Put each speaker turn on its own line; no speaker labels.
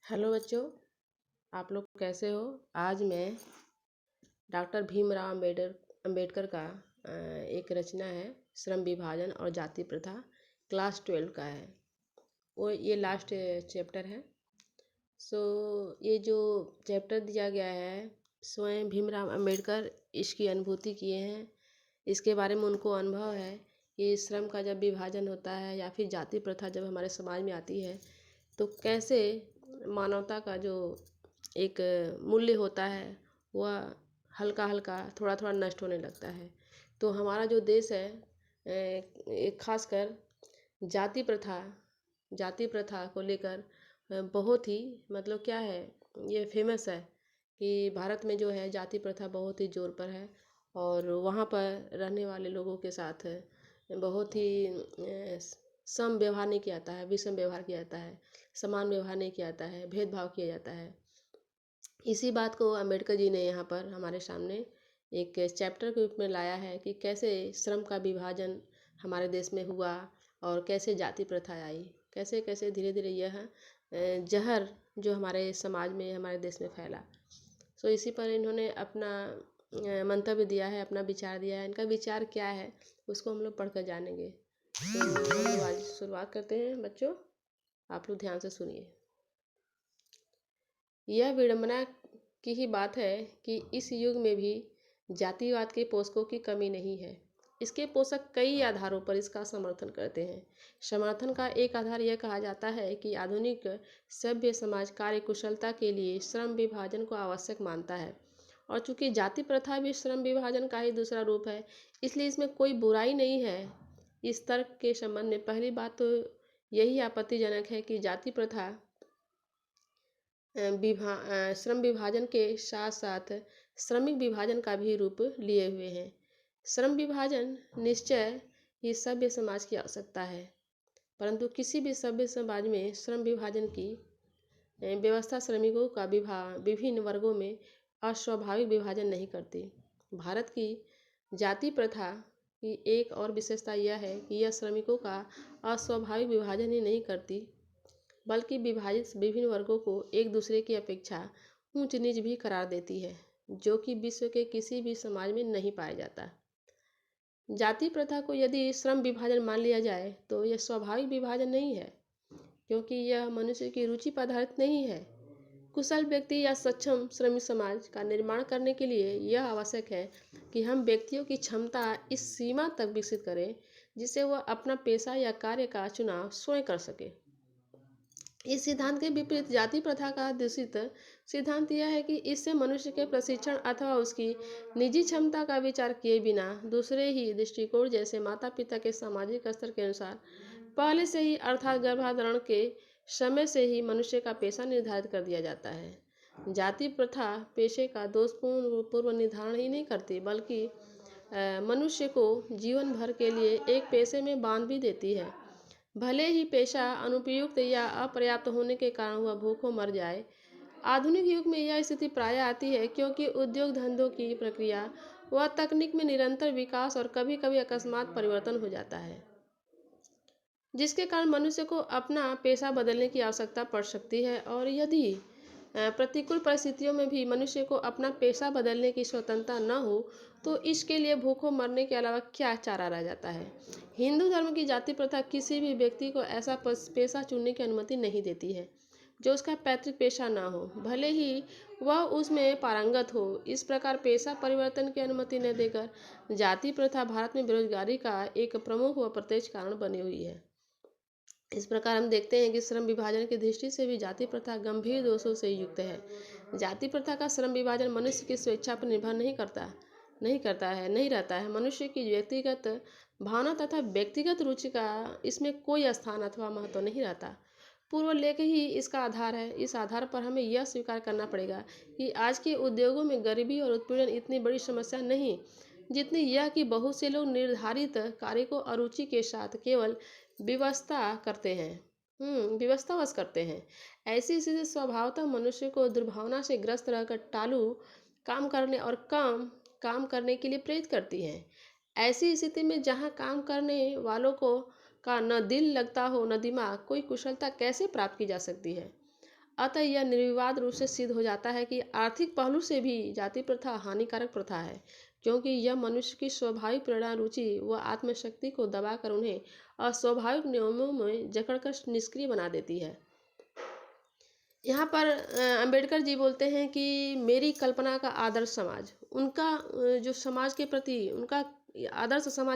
Hello बच्चों, आप लोग कैसे हो। आज मैं डॉक्टर भीमराव अंबेडकर का एक रचना है श्रम विभाजन और जाति प्रथा, क्लास 12 का है। वो ये लास्ट चैप्टर है। ये जो चैप्टर दिया गया है, स्वयं भीमराव अंबेडकर इसकी अनुभूति किए हैं। इसके बारे में उनको अनुभव है कि श्रम का जब विभाजन होता है या फिर जाति प्रथा जब हमारे समाज में आती है तो कैसे मानवता का जो एक मूल्य होता है वह हल्का हल्का थोड़ा थोड़ा नष्ट होने लगता है। तो हमारा जो देश है खासकर जाति प्रथा को लेकर बहुत ही मतलब क्या है, ये फेमस है कि भारत में जो है जाति प्रथा बहुत ही जोर पर है और वहाँ पर रहने वाले लोगों के साथ बहुत ही सम व्यवहार नहीं किया जाता है, विषम व्यवहार किया जाता है, समान व्यवहार नहीं किया जाता है, भेदभाव किया जाता है। इसी बात को अम्बेडकर जी ने यहाँ पर हमारे सामने एक चैप्टर के रूप में लाया है कि कैसे श्रम का विभाजन हमारे देश में हुआ और कैसे जाति प्रथा आई, कैसे कैसे धीरे धीरे यह जहर जो हमारे समाज में हमारे देश में फैला। इसी पर इन्होंने अपना मंतव्य दिया है, अपना विचार दिया है। इनका विचार क्या है उसको हम लोग पढ़कर जानेंगे। हम लोग आज शुरुआत करते हैं बच्चों, आप लोग ध्यान से सुनिए। यह विडंबना की ही बात है कि इस युग में भी जातिवाद के पोषकों की कमी नहीं है। इसके पोषक कई आधारों पर इसका समर्थन करते हैं। समर्थन का एक आधार यह कहा जाता है कि आधुनिक सभ्य समाज कार्य कुशलता के लिए श्रम विभाजन को आवश्यक मानता है और चूंकि जाति प्रथा भी श्रम विभाजन का ही दूसरा रूप है, इसलिए इसमें कोई बुराई नहीं है। इस तर्क के संबंध में पहली बात तो यही आपत्तिजनक है कि जाति प्रथा श्रम विभाजन के साथ साथ श्रमिक विभाजन का भी रूप लिए हुए हैं। श्रम विभाजन निश्चय ही सभ्य समाज की आवश्यकता है, परंतु किसी भी सभ्य समाज में श्रम विभाजन की व्यवस्था श्रमिकों का विभिन्न वर्गों में अस्वाभाविक विभाजन नहीं करती। भारत की जाति प्रथा की एक और विशेषता यह है कि यह श्रमिकों का अस्वाभाविक विभाजन ही नहीं करती बल्कि विभाजित विभिन्न वर्गों को एक दूसरे की अपेक्षा ऊंच नीच भी करार देती है, जो कि विश्व के किसी भी समाज में नहीं पाया जाता। जाति प्रथा को यदि श्रम विभाजन मान लिया जाए तो यह स्वाभाविक विभाजन नहीं है, क्योंकि यह मनुष्य की रुचि पर आधारित नहीं है। कुशल व्यक्ति या सक्षम श्रमिक समाज का निर्माण करने के लिए यह आवश्यक है कि हम व्यक्तियों की क्षमता इस सीमा तक विकसित करें जिससे वह अपना पेशा या कार्य का चुनाव स्वयं कर सके। इस सिद्धांत के विपरीत जाति प्रथा का दूषित सिद्धांत यह है कि इससे मनुष्य के प्रशिक्षण अथवा उसकी निजी क्षमता का विचार किए बिना दूसरे ही दृष्टिकोण जैसे माता पिता के सामाजिक स्तर के अनुसार पहले से ही अर्थात गर्भाधारण के समय से ही मनुष्य का पेशा निर्धारित कर दिया जाता है। जाति प्रथा पेशे का दोषपूर्ण पूर्व निर्धारण ही नहीं करती बल्कि मनुष्य को जीवन भर के लिए एक पेशे में बांध भी देती है। भले ही पेशा अनुपयुक्त या अपर्याप्त होने के कारण वह भूखों मर जाए। आधुनिक युग में यह स्थिति प्राय आती है क्योंकि उद्योग धंधों की प्रक्रिया व तकनीक में निरंतर विकास और कभी कभी अकस्मात परिवर्तन हो जाता है, जिसके कारण मनुष्य को अपना पेशा बदलने की आवश्यकता पड़ सकती है। और यदि प्रतिकूल परिस्थितियों में भी मनुष्य को अपना पेशा बदलने की स्वतंत्रता न हो तो इसके लिए भूखों मरने के अलावा क्या चारा रह जाता है। हिंदू धर्म की जाति प्रथा किसी भी व्यक्ति को ऐसा पेशा चुनने की अनुमति नहीं देती है जो उसका पैतृक पेशा ना हो, भले ही वह उसमें पारंगत हो। इस प्रकार पेशा परिवर्तन की अनुमति न देकर जाति प्रथा भारत में बेरोजगारी का एक प्रमुख व प्रत्यक्ष कारण बनी हुई है। इस प्रकार हम देखते हैं कि श्रम विभाजन की दृष्टि से भी जाति प्रथा गंभीर दोषों से युक्त है। जाति प्रथा का श्रम विभाजन मनुष्य की स्वेच्छा पर निर्भर नहीं रहता है। मनुष्य की व्यक्तिगत भावना तथा व्यक्तिगत रुचि का इसमें कोई स्थान अथवा महत्व नहीं रहता। पूर्व लेख ही इसका आधार है। इस आधार पर हमें यह स्वीकार करना पड़ेगा कि आज के उद्योगों में गरीबी और उत्पीड़न इतनी बड़ी समस्या नहीं जितनी यह कि बहुत से लोग निर्धारित कार्य को अरुचि के साथ केवल विवशता करते हैं। ऐसी स्थिति स्वभावतः मनुष्य को दुर्भावना से ग्रस्त रहकर टालू काम करने और काम करने के लिए प्रेरित करती है। ऐसी स्थिति में जहाँ काम करने वालों को का न दिल लगता हो न दिमाग, कोई कुशलता कैसे प्राप्त की जा सकती है। अतः यह निर्विवाद रूप से सिद्ध हो जाता है कि आर्थिक पहलू से भी जाति प्रथा हानिकारक प्रथा है, क्योंकि यह मनुष्य की स्वाभाविक प्रेरणा, रुचि व आत्मशक्ति को दबाकर उन्हें अस्वाभाविक नियमों में जकड़कर निष्क्रिय बना देती है। यहाँ पर अंबेडकर जी बोलते हैं कि मेरी कल्पना का आदर्श समाज, उनका जो समाज के प्रति उनका आदर्श समाज